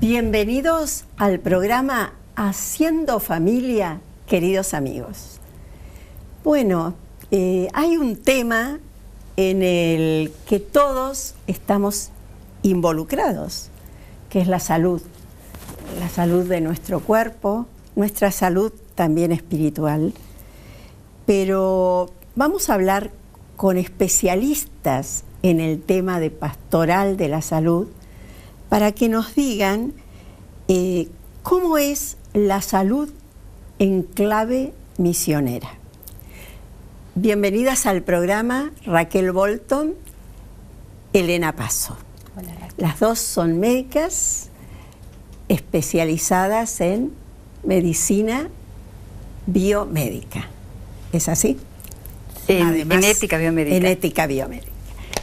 Bienvenidos al programa Haciendo Familia, queridos amigos. Bueno, hay un tema en el que todos estamos involucrados, que es la salud de nuestro cuerpo, nuestra salud también espiritual. Pero vamos a hablar con especialistas en el tema de pastoral de la salud para que nos digan cómo es la salud en clave misionera. Bienvenidas al programa Raquel Bolton, Elena Paso. Hola, Raquel. Las dos son médicas especializadas en medicina biomédica. ¿Es así? Además, en ética biomédica. En ética biomédica.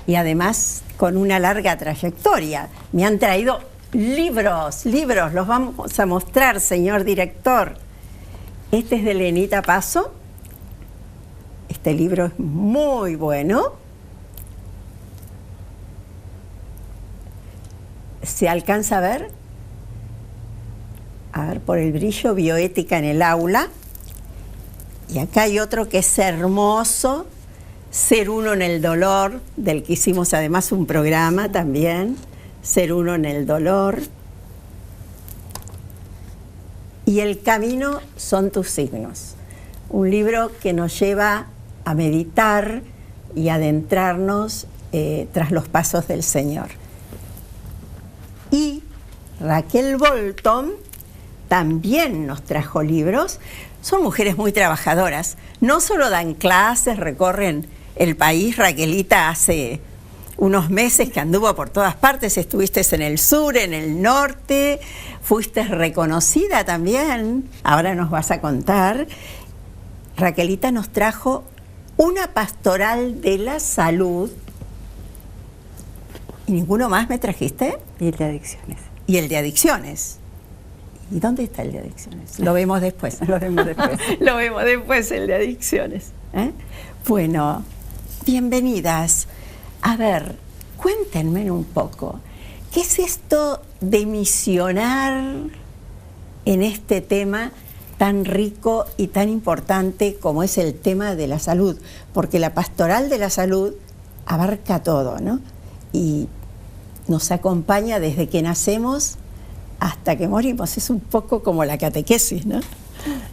Y además con una larga trayectoria. Me han traído libros, los vamos a mostrar, señor director. Este es de Elenita Paso. Este libro es muy bueno. ¿Se alcanza a ver? A ver, por el brillo, bioética en el aula. Y acá hay otro que es hermoso, Ser uno en el dolor, del que hicimos además un programa también, Ser uno en el dolor. Y El camino son tus signos. Un libro que nos lleva a meditar y adentrarnos tras los pasos del Señor. Y Raquel Bolton también nos trajo libros. Son mujeres muy trabajadoras. No solo dan clases, recorren el país. Raquelita hace unos meses que anduvo por todas partes. Estuviste en el sur, en el norte. Fuiste reconocida también. Ahora nos vas a contar. Raquelita nos trajo una pastoral de la salud. ¿Y ninguno más me trajiste? Y el de adicciones. Y el de adicciones. ¿Y dónde está el de adicciones? Lo vemos después. Lo vemos después. Lo vemos después, el de adicciones. Bueno, bienvenidas. A ver, cuéntenme un poco. ¿Qué es esto de misionar en este tema tan rico y tan importante como es el tema de la salud? Porque la pastoral de la salud abarca todo, ¿no? Y nos acompaña desde que nacemos hasta que morimos. Es un poco como la catequesis, ¿no?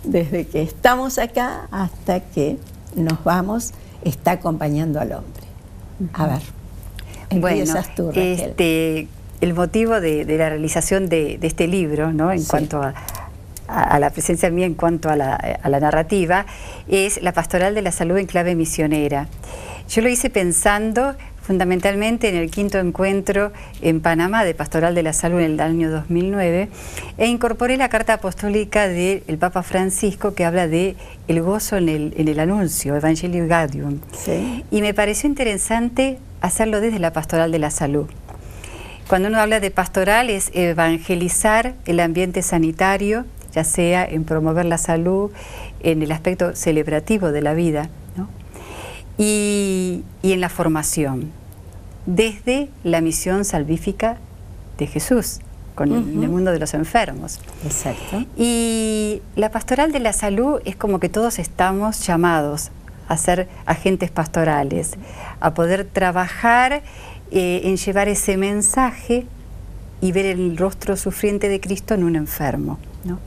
Desde que estamos acá hasta que nos vamos, está acompañando al hombre. A ver, empiezas tú, Raquel. El motivo de la realización de este libro, ¿no? En cuanto a la presencia mía, en cuanto a la narrativa, es la pastoral de la salud en clave misionera. Yo lo hice pensando fundamentalmente en el 5º encuentro en Panamá de Pastoral de la Salud en el año 2009, e incorporé la carta apostólica del Papa Francisco que habla de el gozo en el anuncio, Evangelii Gaudium. Sí. Y me pareció interesante hacerlo desde la Pastoral de la Salud. Cuando uno habla de pastoral es evangelizar el ambiente sanitario, ya sea en promover la salud, en el aspecto celebrativo de la vida, ¿no? Y en la formación, desde la misión salvífica de Jesús, con el mundo de los enfermos. Exacto. Y la pastoral de la salud es como que todos estamos llamados a ser agentes pastorales, a poder trabajar en llevar ese mensaje y ver el rostro sufriente de Cristo en un enfermo, ¿no?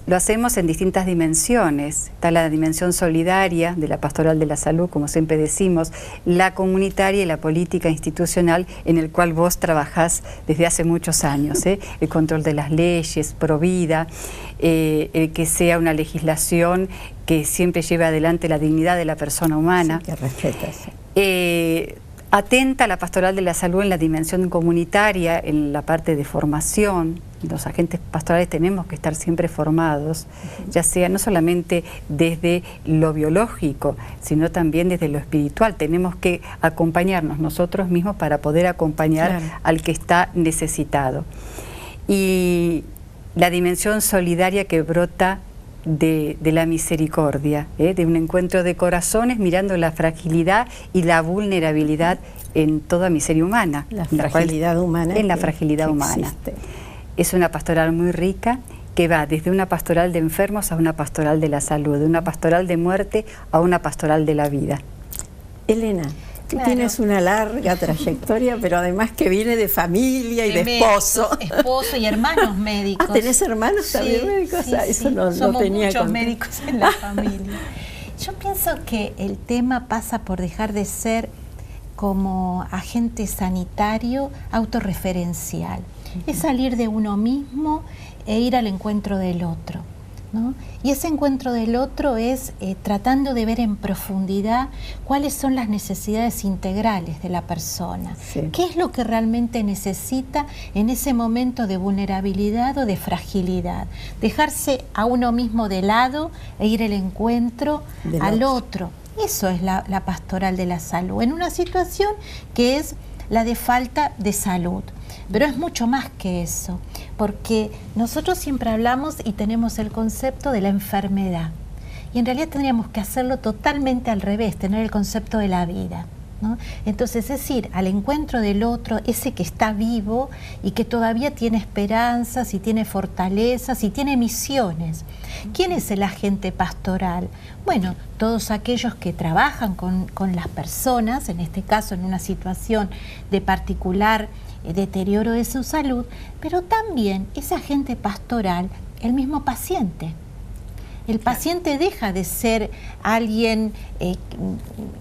Lo hacemos en distintas dimensiones. Está la dimensión solidaria de la pastoral de la salud, como siempre decimos, la comunitaria y la política institucional, en el cual vos trabajás desde hace muchos años, el control de las leyes, provida, el que sea una legislación que siempre lleve adelante la dignidad de la persona humana. Sí, que respeta, sí. Atenta a la pastoral de la salud en la dimensión comunitaria, en la parte de formación. Los agentes pastorales tenemos que estar siempre formados, ya sea no solamente desde lo biológico, sino también desde lo espiritual. Tenemos que acompañarnos nosotros mismos para poder acompañar al que está necesitado. Y la dimensión solidaria que brota de la misericordia, de un encuentro de corazones mirando la fragilidad y la vulnerabilidad en toda miseria humana. La fragilidad humana. En la fragilidad humana. Es una pastoral muy rica que va desde una pastoral de enfermos a una pastoral de la salud, de una pastoral de muerte a una pastoral de la vida. Elena, tú tienes una larga trayectoria, pero además que viene de familia y de esposo. Esposo y hermanos médicos. Ah, ¿tenés hermanos también médicos? Sí, eso sí. no Somos tenía muchos médicos en la familia. Yo pienso que el tema pasa por dejar de ser como agente sanitario autorreferencial. Es salir de uno mismo e ir al encuentro del otro, ¿no? Y ese encuentro del otro es tratando de ver en profundidad cuáles son las necesidades integrales de la persona. Sí. ¿Qué es lo que realmente necesita en ese momento de vulnerabilidad o de fragilidad? Dejarse a uno mismo de lado e ir al encuentro al otro. Eso es la pastoral de la salud, en una situación que es la de falta de salud. Pero es mucho más que eso, porque nosotros siempre hablamos y tenemos el concepto de la enfermedad. Y en realidad tendríamos que hacerlo totalmente al revés, tener el concepto de la vida, ¿no? Entonces es ir al encuentro del otro, ese que está vivo y que todavía tiene esperanzas y tiene fortalezas y tiene misiones. ¿Quién es el agente pastoral? Bueno, todos aquellos que trabajan con las personas, en este caso en una situación de particular deterioro de su salud, pero también ese agente pastoral, el mismo paciente. El paciente deja de ser alguien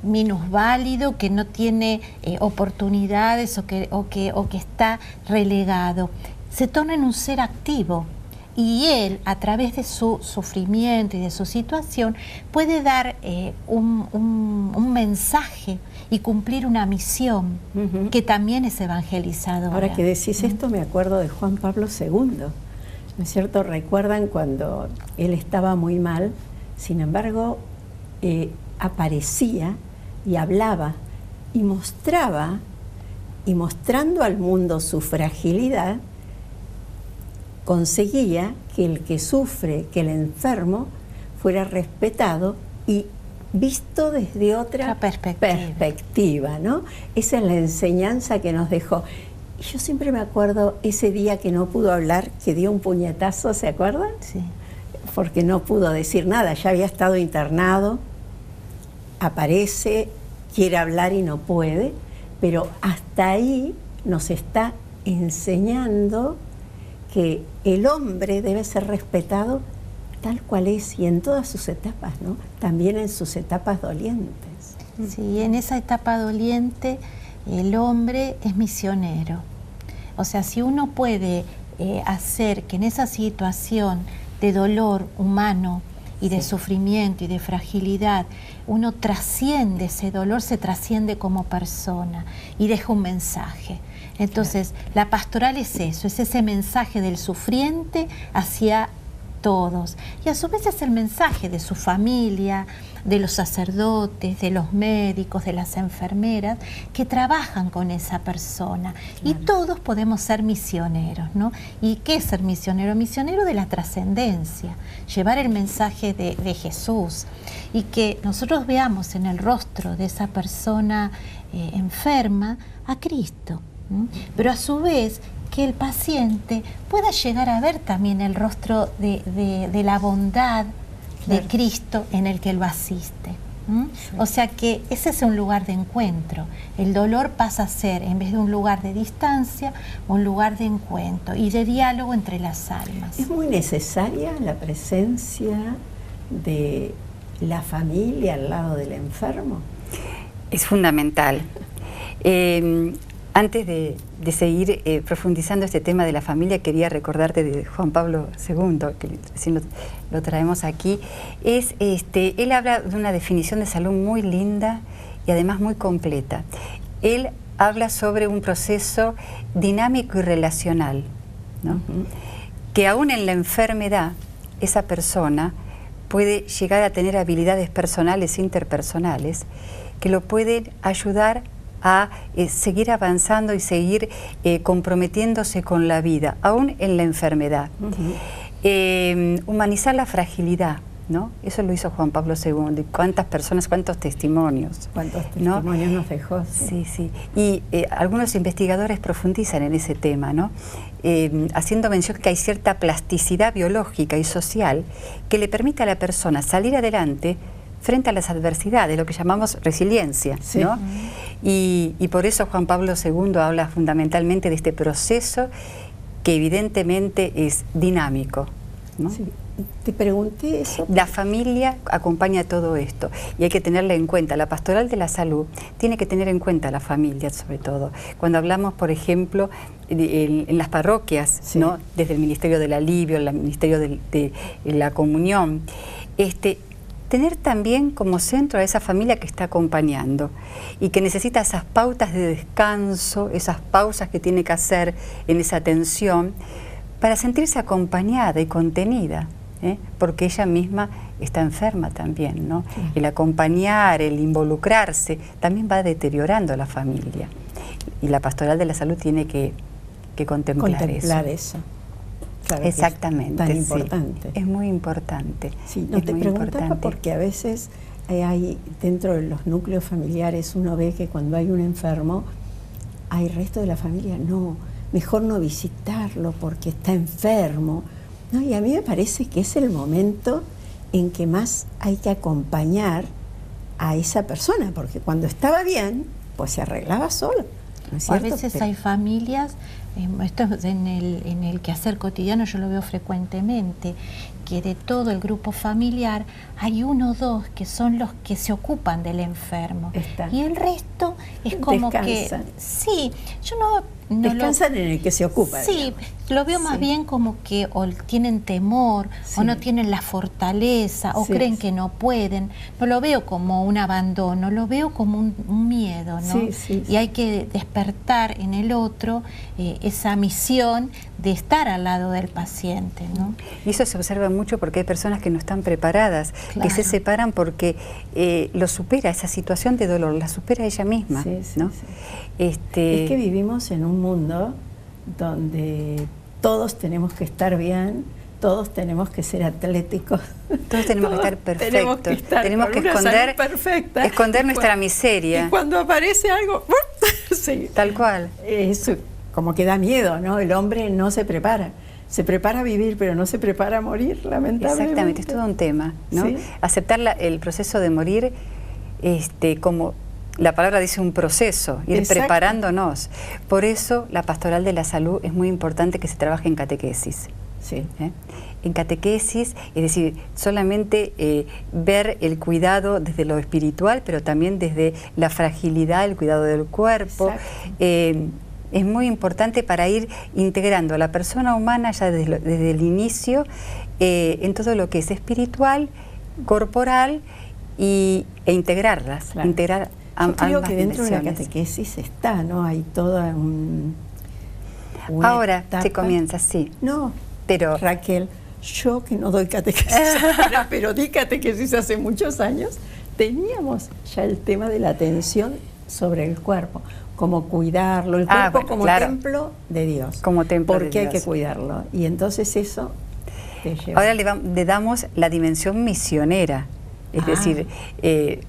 minusválido, que no tiene oportunidades o que está relegado. Se torna en un ser activo y él, a través de su sufrimiento y de su situación, puede dar un mensaje y cumplir una misión que también es evangelizadora. Ahora que decís esto, me acuerdo de Juan Pablo II. ¿No es cierto? Recuerdan cuando él estaba muy mal, sin embargo, aparecía y hablaba y mostraba, y mostrando al mundo su fragilidad, conseguía que el que sufre, que el enfermo, fuera respetado y visto desde otra perspectiva, ¿no? Esa es la enseñanza que nos dejó. Y yo siempre me acuerdo ese día que no pudo hablar, que dio un puñetazo, ¿se acuerdan? Sí. Porque no pudo decir nada, ya había estado internado, aparece, quiere hablar y no puede, pero hasta ahí nos está enseñando que el hombre debe ser respetado tal cual es y en todas sus etapas, ¿no? También en sus etapas dolientes. Sí, en esa etapa doliente el hombre es misionero. O sea, si uno puede hacer que en esa situación de dolor humano y de sufrimiento y de fragilidad, uno trasciende ese dolor, se trasciende como persona y deja un mensaje. Entonces, la pastoral es eso, es ese mensaje del sufriente hacia todos. Y a su vez es el mensaje de su familia, de los sacerdotes, de los médicos, de las enfermeras, que trabajan con esa persona. Claro. Y todos podemos ser misioneros, ¿no? ¿Y qué es ser misionero? Misionero de la trascendencia, llevar el mensaje de Jesús. Y que nosotros veamos en el rostro de esa persona enferma a Cristo. Pero a su vez que el paciente pueda llegar a ver también el rostro de la bondad de Cristo en el que lo asiste. Sí. O sea que ese es un lugar de encuentro. El dolor pasa a ser, en vez de un lugar de distancia, un lugar de encuentro y de diálogo entre las almas. Es muy necesaria la presencia de la familia al lado del enfermo. Es fundamental. Antes de seguir profundizando este tema de la familia, quería recordarte de Juan Pablo II, que recién lo traemos aquí. Él habla de una definición de salud muy linda y además muy completa. Él habla sobre un proceso dinámico y relacional, ¿no? Que aún en la enfermedad, esa persona puede llegar a tener habilidades personales, interpersonales, que lo pueden ayudar a seguir avanzando y seguir comprometiéndose con la vida, aún en la enfermedad. Humanizar la fragilidad, ¿no? Eso lo hizo Juan Pablo II. ¿Cuántas personas, cuántos testimonios? ¿Cuántos testimonios nos dejó? Sí, sí. Y algunos investigadores profundizan en ese tema, ¿no? Haciendo mención que hay cierta plasticidad biológica y social que le permite a la persona salir adelante frente a las adversidades, lo que llamamos resiliencia, sí, ¿no? Y por eso Juan Pablo II habla fundamentalmente de este proceso que evidentemente es dinámico, ¿no? Sí. Te pregunté eso. La familia acompaña todo esto y hay que tenerla en cuenta. La pastoral de la salud tiene que tener en cuenta a la familia, sobre todo. Cuando hablamos, por ejemplo, en las parroquias, sí, ¿no? Desde el Ministerio del Alivio, el Ministerio de la Comunión, tener también como centro a esa familia que está acompañando y que necesita esas pautas de descanso, esas pausas que tiene que hacer en esa atención para sentirse acompañada y contenida. Porque ella misma está enferma también, ¿no? Sí. El acompañar, el involucrarse, también va deteriorando a la familia. Y la pastoral de la salud tiene que contemplar eso. Claro, exactamente. Es tan importante. Es muy importante. Sí, no, te preguntaba porque a veces hay dentro de los núcleos familiares uno ve que cuando hay un enfermo, hay resto de la familia, no, mejor no visitarlo porque está enfermo. No, y a mí me parece que es el momento en que más hay que acompañar a esa persona, porque cuando estaba bien, pues se arreglaba solo, ¿no es cierto? A veces hay familias, esto es en el quehacer cotidiano, yo lo veo frecuentemente, que de todo el grupo familiar hay uno o dos que son los que se ocupan del enfermo. Y el resto es como descansan. Que... Sí, yo no descansan en el que se ocupa. Sí, digamos. Lo veo más bien como que o tienen temor, o no tienen la fortaleza, o creen que no pueden. No lo veo como un abandono, lo veo como un miedo, ¿no? Y hay que despertar en el otro esa misión de estar al lado del paciente, ¿no? Y eso se observa mucho porque hay personas que no están preparadas, que se separan porque lo supera, esa situación de dolor, la supera ella misma, ¿no? Es que vivimos en un mundo donde todos tenemos que estar bien, todos tenemos que ser atléticos. Todos tenemos que estar perfectos. Tenemos que esconder nuestra miseria. Y cuando aparece algo, sí. Tal cual. Eso como que da miedo, ¿no? El hombre no se prepara. Se prepara a vivir, pero no se prepara a morir, lamentablemente. Exactamente, es todo un tema, ¿no? ¿Sí? Aceptar el proceso de morir como... La palabra dice un proceso, ir preparándonos. Por eso la pastoral de la salud es muy importante que se trabaje en catequesis. Sí. En catequesis, es decir, solamente ver el cuidado desde lo espiritual, pero también desde la fragilidad, el cuidado del cuerpo. Es muy importante para ir integrando a la persona humana ya desde el inicio en todo lo que es espiritual, corporal e integrarlas, integrar. Yo creo que dentro de la catequesis está, ¿no? Hay toda ahora etapa. Se comienza, sí. No, pero Raquel, yo que no doy catequesis ahora, pero di catequesis hace muchos años, teníamos ya el tema de la atención sobre el cuerpo, como cuidarlo, el cuerpo como templo de Dios. Como templo de Porque Dios. Hay que cuidarlo. Y entonces eso te lleva. Ahora le damos la dimensión misionera. Es decir,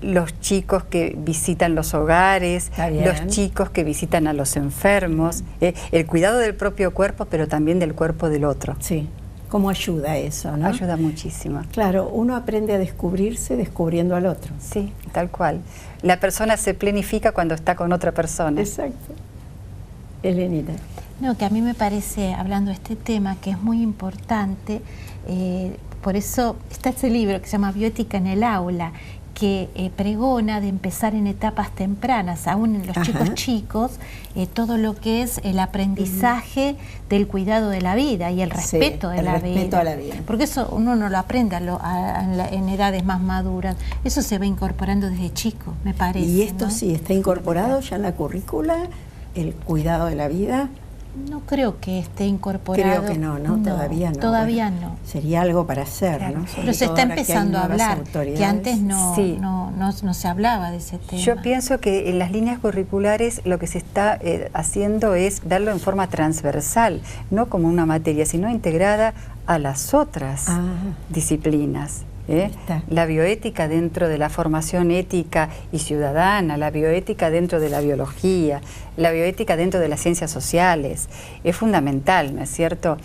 los chicos que visitan los hogares, los chicos que visitan a los enfermos, el cuidado del propio cuerpo, pero también del cuerpo del otro. Sí, ¿cómo ayuda eso, no? Ayuda muchísimo. Claro, uno aprende a descubrirse descubriendo al otro. Sí, tal cual. La persona se plenifica cuando está con otra persona. Exacto. Elenita. No, que a mí me parece, hablando de este tema, que es muy importante, por eso está ese libro que se llama Bioética en el aula, que pregona de empezar en etapas tempranas, aún en los chicos, todo lo que es el aprendizaje del cuidado de la vida y el respeto de la vida. A la vida. Porque eso uno no lo aprende en edades más maduras, eso se va incorporando desde chico, me parece. Y esto ¿no? Sí, está incorporado ya en la currícula, el cuidado de la vida. No creo que esté incorporado. Creo que no, todavía no. Todavía no. Sería algo para hacer, ¿no? Pero se está empezando a hablar, que antes no se hablaba de ese tema. Yo pienso que en las líneas curriculares lo que se está haciendo es verlo en forma transversal, no como una materia, sino integrada a las otras disciplinas. La bioética dentro de la formación ética y ciudadana, la bioética dentro de la biología, la bioética dentro de las ciencias sociales, es fundamental, ¿no es cierto?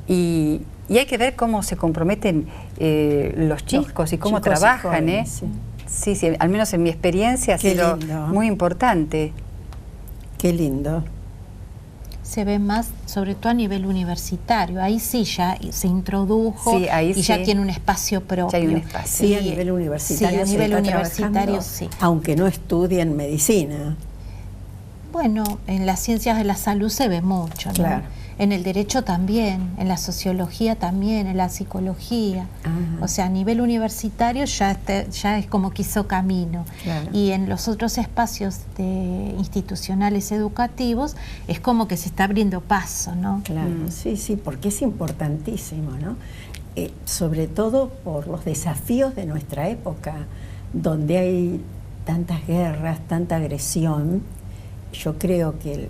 Y hay que ver cómo se comprometen los chicos y cómo trabajan, jóvenes, sí, al menos en mi experiencia ha sido muy importante. Qué lindo. Se ve más, sobre todo a nivel universitario. Ahí sí ya se introdujo y ya tiene un espacio propio. Ya hay un espacio. Sí, a nivel universitario. Sí, a nivel universitario sí. Aunque no estudien medicina. Bueno, en las ciencias de la salud se ve mucho, ¿no? Claro. En el derecho también, en la sociología también, en la psicología. O sea, a nivel universitario ya es como que hizo camino. Claro. Y en los otros espacios institucionales educativos es como que se está abriendo paso, ¿no? Claro, sí, porque es importantísimo, ¿no? Sobre todo por los desafíos de nuestra época, donde hay tantas guerras, tanta agresión. Yo creo que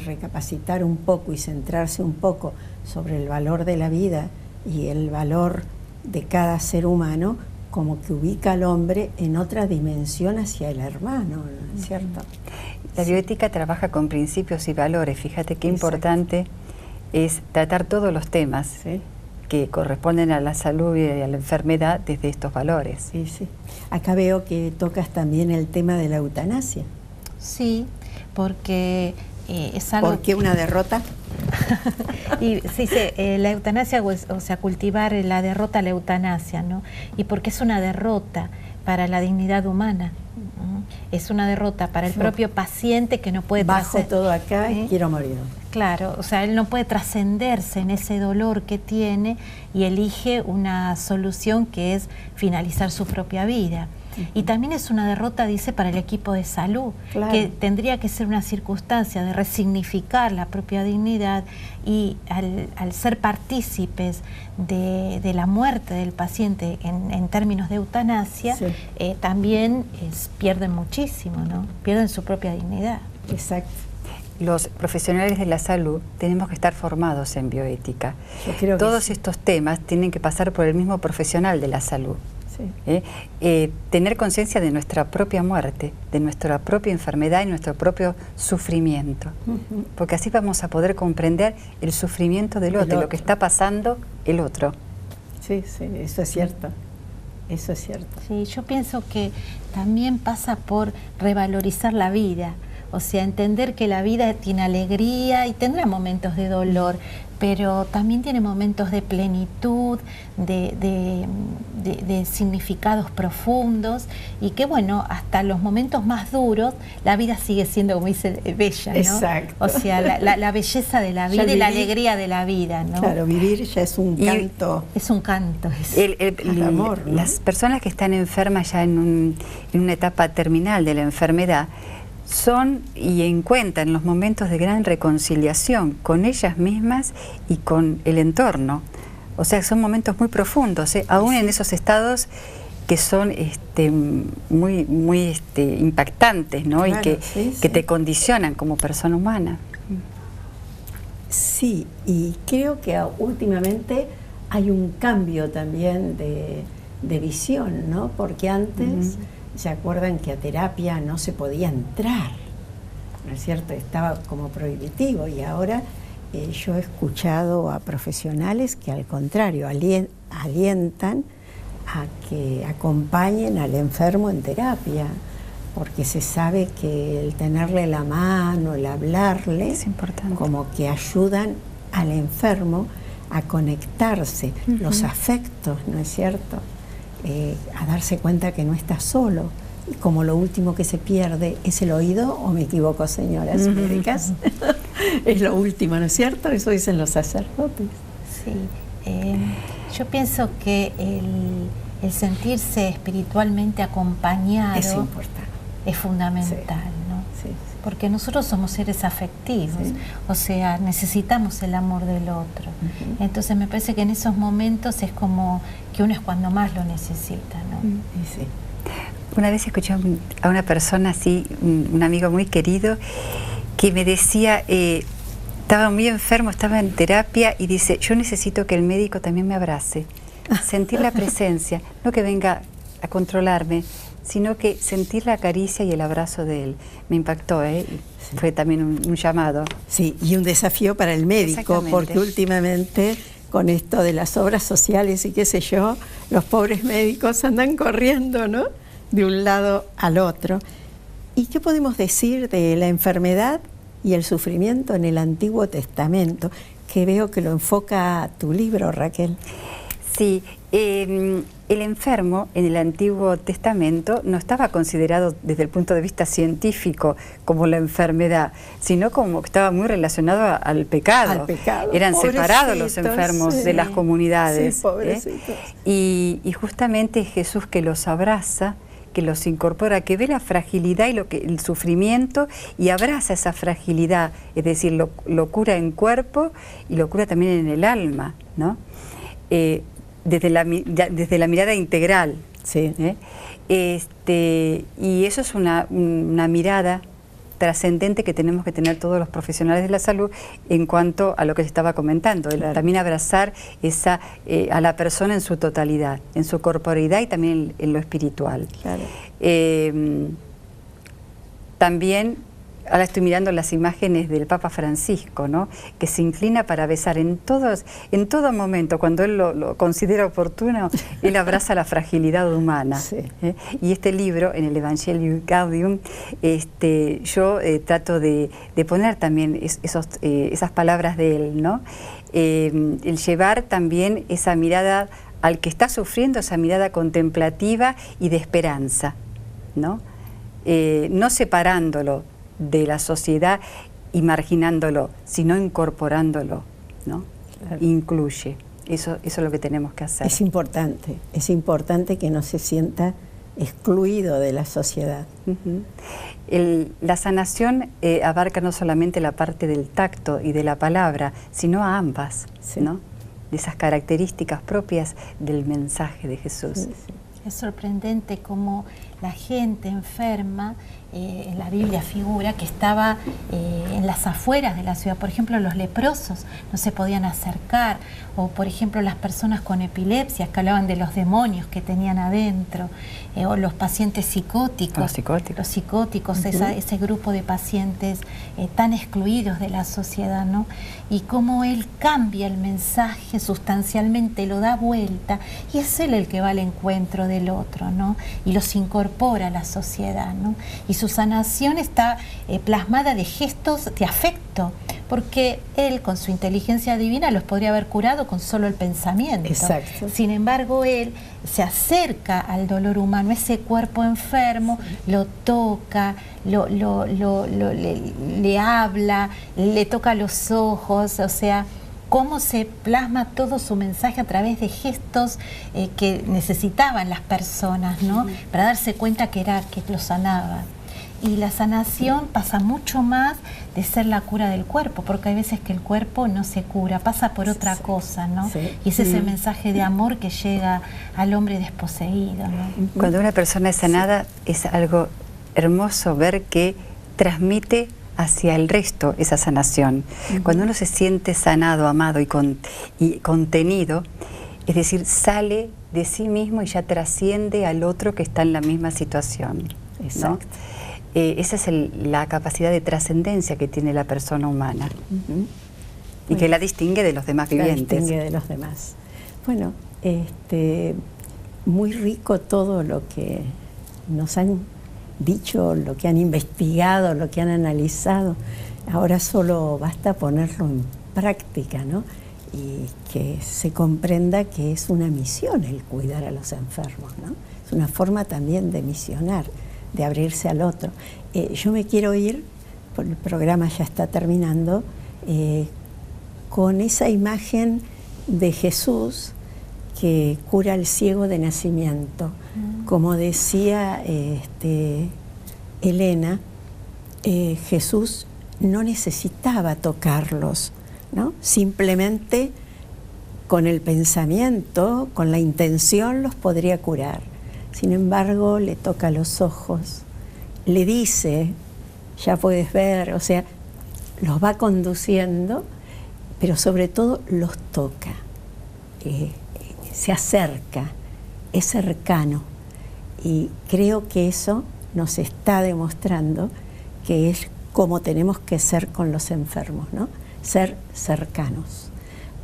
recapacitar un poco y centrarse un poco sobre el valor de la vida y el valor de cada ser humano, como que ubica al hombre en otra dimensión hacia el hermano, ¿no es cierto? La bioética trabaja con principios y valores. Fíjate qué importante es tratar todos los temas que corresponden a la salud y a la enfermedad desde estos valores. Sí. Acá veo que tocas también el tema de la eutanasia. Sí, porque es algo... ¿Por qué una derrota? Y sí, la eutanasia, o sea, cultivar la derrota a la eutanasia, ¿no? Y porque es una derrota para la dignidad humana. Es una derrota para el propio paciente que no puede... Bajo todo acá y quiero morir. Claro, o sea, él no puede trascenderse en ese dolor que tiene y elige una solución que es finalizar su propia vida. Y también es una derrota, dice, para el equipo de salud, que tendría que ser una circunstancia de resignificar la propia dignidad y al ser partícipes de la muerte del paciente en términos de eutanasia, también pierden muchísimo, ¿no? Pierden su propia dignidad. Exacto. Los profesionales de la salud tenemos que estar formados en bioética. Yo creo que todos estos temas tienen que pasar por el mismo profesional de la salud. Tener conciencia de nuestra propia muerte, de nuestra propia enfermedad y nuestro propio sufrimiento, porque así vamos a poder comprender el sufrimiento del otro, lo que está pasando el otro. Sí, eso es cierto. Eso es cierto. Sí, yo pienso que también pasa por revalorizar la vida, o sea, entender que la vida tiene alegría y tendrá momentos de dolor, pero también tiene momentos de plenitud, de significados profundos, y que bueno, hasta los momentos más duros, la vida sigue siendo, como dice, bella, ¿no? Exacto. O sea, la belleza de la vida y la alegría de la vida, ¿no? Claro, vivir ya es un canto. Es un canto. El amor, ¿no? Las personas que están enfermas ya en una etapa terminal de la enfermedad, son y encuentran los momentos de gran reconciliación con ellas mismas y con el entorno. O sea, son momentos muy profundos, aún en esos estados que son muy impactantes, ¿no? Claro, y que te condicionan como persona humana. Sí, y creo que últimamente hay un cambio también de visión, ¿no? Porque antes... ¿Se acuerdan que a terapia no se podía entrar? ¿No es cierto? Estaba como prohibitivo, y ahora yo he escuchado a profesionales que al contrario alientan a que acompañen al enfermo en terapia, porque se sabe que el tenerle la mano, el hablarle, es importante, como que ayudan al enfermo a conectarse, los afectos, ¿no es cierto? A darse cuenta que no está solo. Y como lo último que se pierde es el oído, ¿o me equivoco, señoras médicas? Es lo último, ¿no es cierto? Eso dicen los sacerdotes. Sí, yo pienso que el sentirse espiritualmente acompañado es importante, es fundamental, ¿no? Sí. Porque nosotros somos seres afectivos, o sea, necesitamos el amor del otro. Entonces me parece que en esos momentos es como que uno es cuando más lo necesita, ¿no? Sí. Una vez escuché a una persona así, un amigo muy querido, que me decía, estaba muy enfermo, estaba en terapia y dice, yo necesito que el médico también me abrace, sentir la presencia, no que venga a controlarme, sino que sentir la caricia y el abrazo de él. Me impactó, ¿eh? Sí. Fue también un llamado. Sí, y un desafío para el médico, porque últimamente con esto de las obras sociales y qué sé yo, los pobres médicos andan corriendo, ¿no?, de un lado al otro. ¿Y qué podemos decir de la enfermedad y el sufrimiento en el Antiguo Testamento? Que veo que lo enfoca tu libro, Raquel. Sí, el enfermo en el Antiguo Testamento no estaba considerado desde el punto de vista científico como la enfermedad, sino como que estaba muy relacionado al pecado. Al pecado. Eran separados los enfermos de las comunidades. Sí, pobrecitos. Y justamente Jesús que los abraza, que los incorpora, que ve la fragilidad y el sufrimiento y abraza esa fragilidad, es decir, lo cura en cuerpo y lo cura también en el alma, ¿no? Desde la mirada integral. Sí. Y eso es una mirada trascendente que tenemos que tener todos los profesionales de la salud en cuanto a lo que se estaba comentando, claro. También abrazar a la persona en su totalidad, en su corporeidad y también en lo espiritual. Claro. También, ahora estoy mirando las imágenes del Papa Francisco, ¿no?, que se inclina para besar en todo momento, cuando él lo considera oportuno, él abraza la fragilidad humana. Sí. Y este libro, en el Evangelii Gaudium, yo trato de poner también esas palabras de él, ¿no? El llevar también esa mirada al que está sufriendo, esa mirada contemplativa y de esperanza, ¿no? No separándolo de la sociedad y marginándolo, sino incorporándolo, ¿no? Claro. Incluye. Eso es lo que tenemos que hacer. Es importante que no se sienta excluido de la sociedad. La sanación abarca no solamente la parte del tacto y de la palabra, sino a ambas, sí, ¿no?, de esas características propias del mensaje de Jesús. Sí, sí. Es sorprendente cómo la gente enferma, en la Biblia figura que estaba en las afueras de la ciudad. Por ejemplo, los leprosos no se podían acercar, o por ejemplo las personas con epilepsia, que hablaban de los demonios que tenían adentro, o los pacientes psicóticos. Los psicóticos, ese grupo de pacientes tan excluidos de la sociedad, ¿no? Y cómo él cambia el mensaje sustancialmente, lo da vuelta, y es él el que va al encuentro del otro, ¿no?, y los incorpora a la sociedad, ¿no? Y su sanación está plasmada de gestos de afecto, porque él con su inteligencia divina los podría haber curado con solo el pensamiento. Exacto. Sin embargo, él se acerca al dolor humano, ese cuerpo enfermo, lo toca, le habla, le toca los ojos, o sea, cómo se plasma todo su mensaje a través de gestos que necesitaban las personas, ¿no?, para darse cuenta que lo sanaba. Y la sanación pasa mucho más de ser la cura del cuerpo, porque hay veces que el cuerpo no se cura, pasa por otra cosa, ¿no? Sí. Y es ese mensaje de amor que llega al hombre desposeído, ¿no? Cuando una persona es sanada, es algo hermoso ver que transmite hacia el resto esa sanación. Cuando uno se siente sanado, amado y contenido, es decir, sale de sí mismo y ya trasciende al otro que está en la misma situación, ¿no? Exacto. Esa es la capacidad de trascendencia que tiene la persona humana y que la distingue de los demás vivientes. La distingue de los demás. Bueno, muy rico todo lo que nos han dicho, lo que han investigado, lo que han analizado. Ahora solo basta ponerlo en práctica, ¿no? Y que se comprenda que es una misión el cuidar a los enfermos, ¿no? Es una forma también de misionar, de abrirse al otro. Yo me quiero ir, porque el programa ya está terminando, con esa imagen de Jesús que cura al ciego de nacimiento. Como decía Elena, Jesús no necesitaba tocarlos, ¿no? Simplemente con el pensamiento, con la intención, los podría curar. Sin embargo, le toca los ojos, le dice, ya puedes ver, o sea, los va conduciendo, pero sobre todo los toca, se acerca, es cercano. Y creo que eso nos está demostrando que es como tenemos que ser con los enfermos, ¿no? Ser cercanos.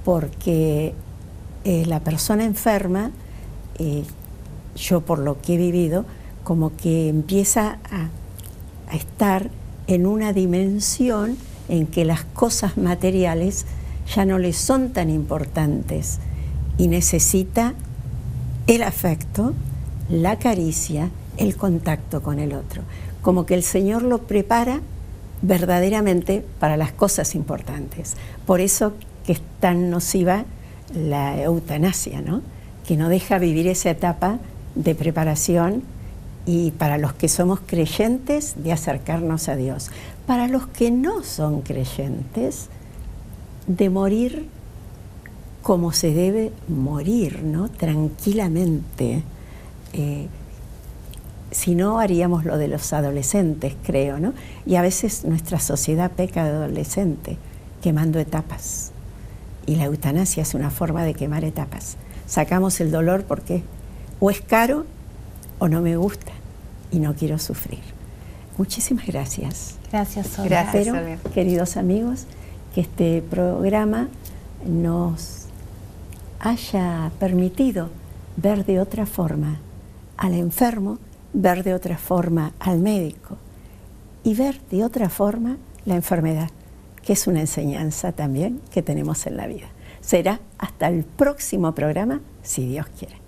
Porque la persona enferma, yo por lo que he vivido, como que empieza a estar en una dimensión en que las cosas materiales ya no le son tan importantes y necesita el afecto, la caricia, el contacto con el otro. Como que el Señor lo prepara verdaderamente para las cosas importantes. Por eso que es tan nociva la eutanasia, ¿no? Que no deja vivir esa etapa de preparación, y para los que somos creyentes, de acercarnos a Dios. Para los que no son creyentes, de morir como se debe morir, ¿no? Tranquilamente. Si no, haríamos lo de los adolescentes, creo, ¿no? Y a veces nuestra sociedad peca de adolescente, quemando etapas. Y la eutanasia es una forma de quemar etapas. Sacamos el dolor porque o es caro o no me gusta y no quiero sufrir. Muchísimas gracias. Gracias, Sonia. Gracias, Espero, Sonia. queridos amigos, que este programa nos haya permitido ver de otra forma al enfermo, ver de otra forma al médico y ver de otra forma la enfermedad, que es una enseñanza también que tenemos en la vida. Será hasta el próximo programa, si Dios quiere.